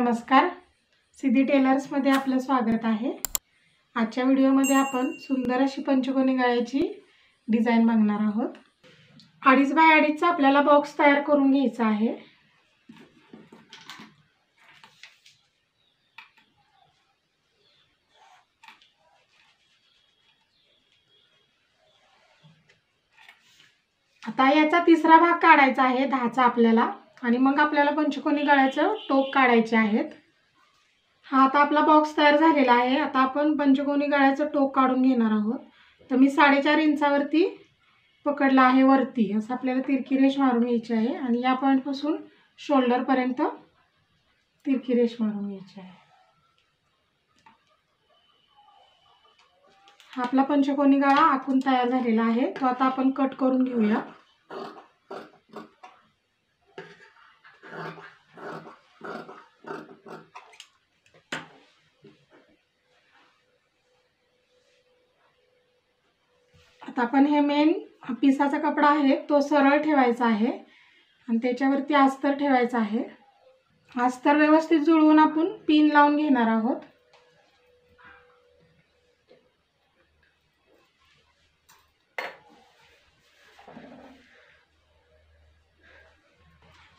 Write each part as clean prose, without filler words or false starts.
नमस्कार, सिद्धी टेलर्समध्ये आपलं स्वागत आहे। आजच्या व्हिडिओमध्ये आपण सुंदर अशी पंचकोनी गळ्याची डिझाइन बघणार आहोत। 2.5 बाय 2.5 चा आपल्याला बॉक्स तयार करून घ्यायचा आहे। आता याचा तिसरा भाग काढायचा आहे 10चा आपल्याला, आणि मग आपल्याला पंचकोनी गळ्याचं टोक काढायचे आहेत। हा आता आपला बॉक्स तयार झालेला आहे। आता आपण पंचकोनी गळ्याचं टोक काढून घेणार आहोत। तर मी 4.5 इंचावरती पकडला आहे वरती, असं आपल्याला तिरकी रेष मारून घ्यायची आहे आणि या पॉइंट पासून शोल्डर पर्यंत तिरकी रेष मारून घ्यायची आहे। हा आपला पंचकोनी गळा आखून तयार झालेला आहे। तो आता आपण कट करून घेऊया। आता आपण हे मेन पिसाचा कपडा आहे तो सरळ ठेवायचा आहे आणि त्याच्यावरती अस्तर ठेवायचा आहे। अस्तर व्यवस्थित जुळवून आपण पिन लावून घेणार आहोत।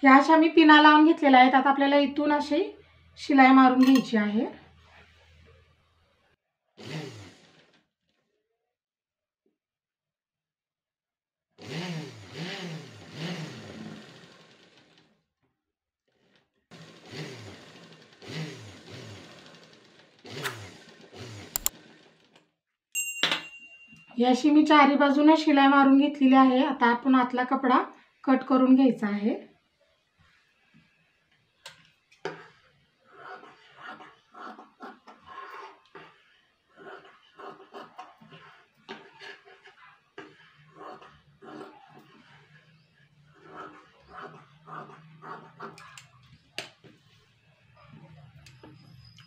ह्या अशा मी पिना लावून घेतलेल्या आहेत। आता आपल्याला इथून अशी शिलाई मारून घ्यायची आहे। याशी मी चारी बाजूने शिलाई मारून घेतलेली आहे। आता आपण आतला कपडा कट करून घ्यायचा आहे।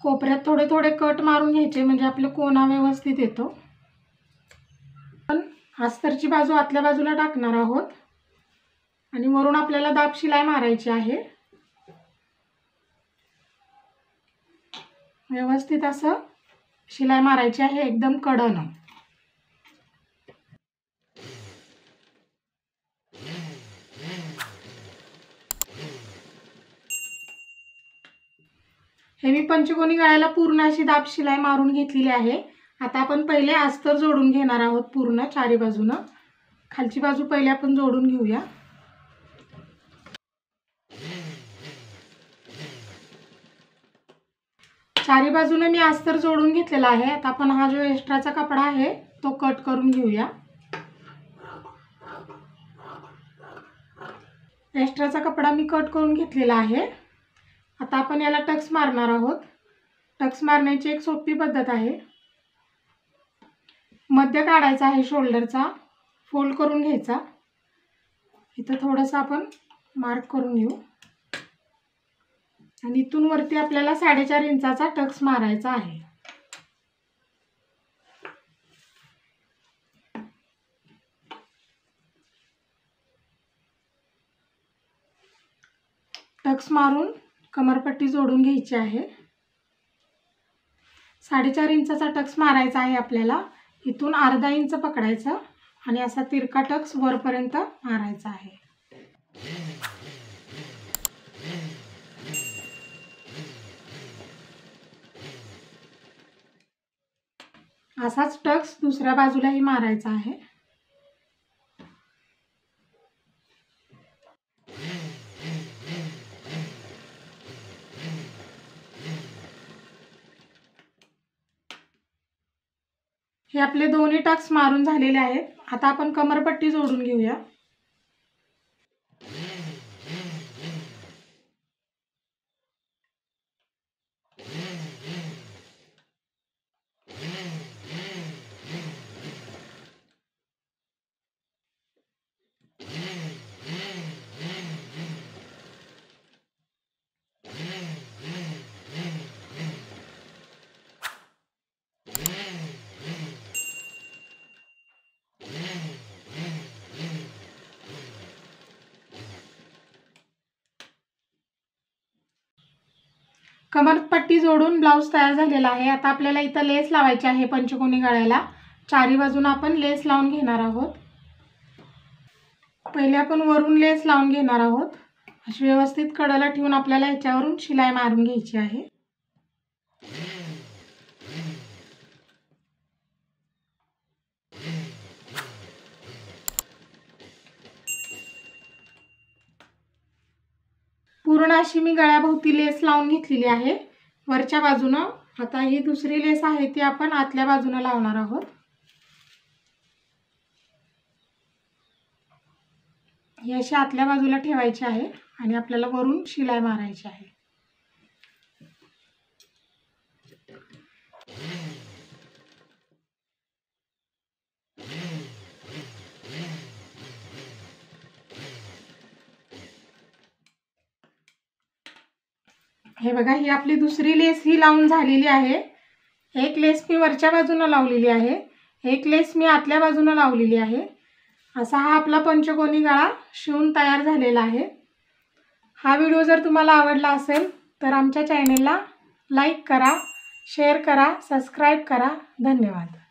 कोपऱ्यात थोडे थोडे कट मारून घ्यायचे, म्हणजे आपले कोना व्यवस्थित येतो। आपण अस्तरची बाजू आतल्या बाजूला टाकणार आहोत आणि वरून आपल्याला दाब शिलाई मारायची आहे। व्यवस्थित असं शिलाई मारायची आहे, एकदम कडनं। हे मी पंचकोनी गळ्याला पूर्ण अशी दाब शिलाई मारून घेतलेली आहे। आता आपण पहिले अस्तर जोडून घेणार आहोत पूर्ण चारी बाजूने। खालची बाजू पहिले आपण जोडून घेऊया। चारी बाजूने मी अस्तर जोडून घेतलेला आहे। आता आपण हा जो एक्स्ट्राचा कपडा आहे तो कट करून घेऊया। एक्स्ट्राचा कपडा मी कट करून घेतलेला आहे। आता आपण याला टक्स मारणार आहोत। टक्स मारण्याची एक सोपी पद्धत आहे। मध्य काढायचा आहे शोल्डरचा, फोल्ड करून घ्यायचा। इथं थोडंसं आपण मार्क करून घेऊ आणि इथून वरती आपल्याला 4.5 इंचाचा टक्स मारायचा आहे। टक्स मारून कमरपट्टी जोडून घ्यायची आहे। 4.5 इंचाचा टक्स मारायचा आहे आपल्याला। इथून अर्धा इंच पकडायचा आणि असा तिरका टक्स वरपर्यंत मारायचा आहे। असाच टक्स दुसऱ्या बाजूलाही मारायचा आहे। हे आपले दोन्ही टक्स मारून झालेले आहेत। आता आपण कमरपट्टी जोडून घेऊया। कमरपट्टी जोडून ब्लाऊज तयार झालेला आहे। आता आपल्याला इथं लेस लावायची आहे पंचकोनी गळ्याला। चारी बाजून आपण लेस लावून घेणार आहोत। पहिले आपण वरून लेस लावून घेणार आहोत। अशी व्यवस्थित कडेला ठेवून आपल्याला ह्याच्यावरून शिलाई मारून घ्यायची आहे। पूर्ण अशी मी गळ्याभोवती लेस लावून घेतलेली आहे वरच्या बाजूनं। आता ही दुसरी लेस आहे ती आपण आतल्या बाजूनं लावणार आहोत। ही अशी आतल्या बाजूला ठेवायची आहे आणि आपल्याला वरून शिलाई मारायची आहे। हे बघा, ही आपली दुसरी लेस ही लावून झालेली आहे। एक लेस मी वरच्या बाजूने लावलेली आहे, एक लेस मी आतल्या बाजूने लावलेली आहे। असा हा आपला पंचकोनी गळा शिवून तयार झालेला आहे। हा व्हिडिओ जर तुम्हाला आवडला असेल तर आमच्या चॅनेलला लाईक करा, शेअर करा, सबस्क्राईब करा। धन्यवाद।